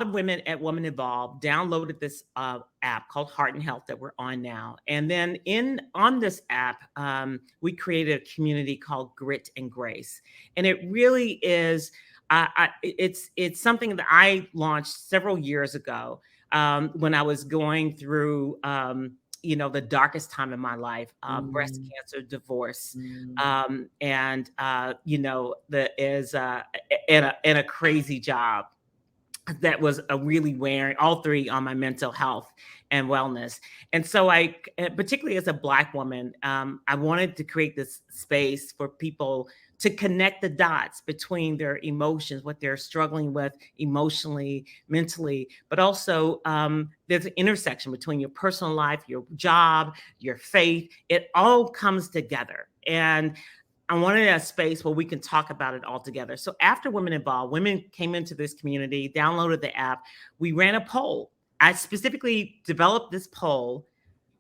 of women at Woman Evolved downloaded this app called Heart and Health that we're on now. And then on this app, we created a community called Grit and Grace. And it really is, it's something that I launched several years ago when I was going through, the darkest time in my life, breast Mm, cancer, divorce, mm, and in a crazy job that was really wearing all three on my mental health and wellness. And so particularly as a Black woman, I wanted to create this space for people to connect the dots between their emotions, what they're struggling with emotionally, mentally, but also there's an intersection between your personal life, your job, your faith. It all comes together. And I wanted a space where we can talk about it all together. So after Women Evolved, women came into this community, downloaded the app. We ran a poll. I specifically developed this poll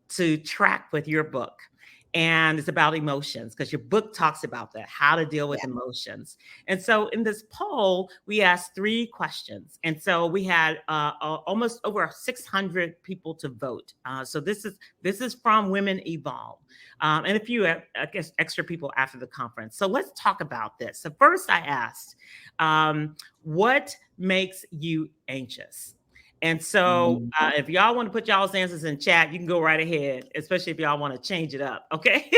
to track with your book. And it's about emotions because your book talks about that, how to deal with yeah. emotions. And so in this poll, we asked 3 questions. And so we had almost over 600 people to vote. So this is from Women Evolve. And a few, I guess, extra people after the conference. So let's talk about this. So first I asked, what makes you anxious? And so Mm. if y'all want to put y'all's answers in chat, you can go right ahead, especially if y'all want to change it up. Okay.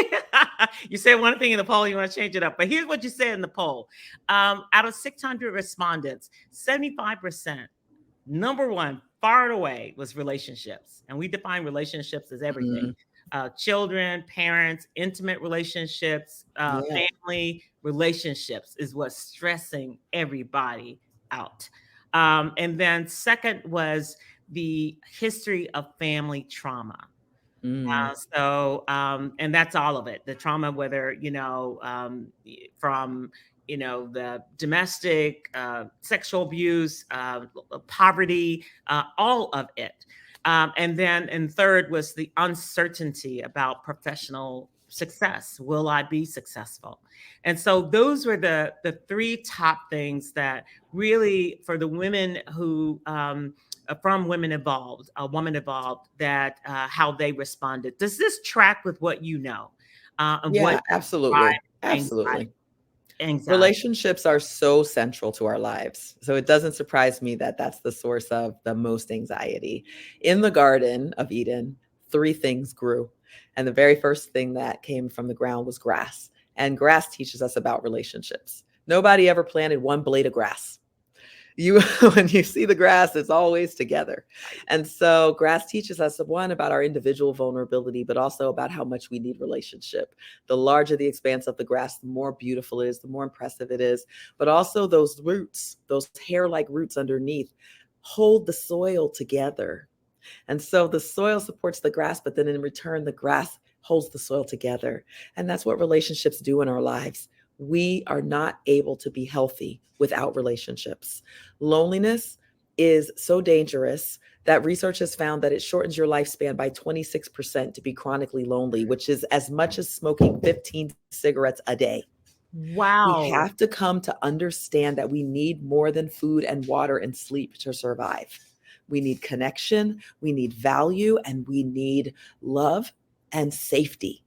You said one thing in the poll, you want to change it up. But here's what you said in the poll. Out of 600 respondents, 75%, number one, far and away, was relationships. And we define relationships as everything. Mm. Children, parents, intimate relationships, Yeah. family relationships is what's stressing everybody out. And then second was the history of family trauma. Mm. And that's all of it. The trauma, whether, from, the domestic, sexual abuse, poverty, all of it. And third was the uncertainty about professional success. Will I be successful? And so those were the 3 top things that really, for the women who, from Women Evolved, a Woman Evolved, that how they responded. Does this track with what you know, and what Yeah, absolutely. drives Absolutely. anxiety? Relationships are so central to our lives. So it doesn't surprise me that that's the source of the most anxiety. In the Garden of Eden, 3 things grew. And the very first thing that came from the ground was grass. And grass teaches us about relationships. Nobody ever planted one blade of grass. You when you see the grass, it's always together. Right. And so grass teaches us, one, about our individual vulnerability, but also about how much we need relationship. The larger the expanse of the grass, the more beautiful it is, the more impressive it is. But also those roots, those hair-like roots underneath, hold the soil together. And so the soil supports the grass, but then in return, the grass holds the soil together. And that's what relationships do in our lives. We are not able to be healthy without relationships. Loneliness is so dangerous that research has found that it shortens your lifespan by 26% to be chronically lonely, which is as much as smoking 15 cigarettes a day. We Wow. have to come to understand that we need more than food and water and sleep to survive. We need connection, we need value, and we need love and safety.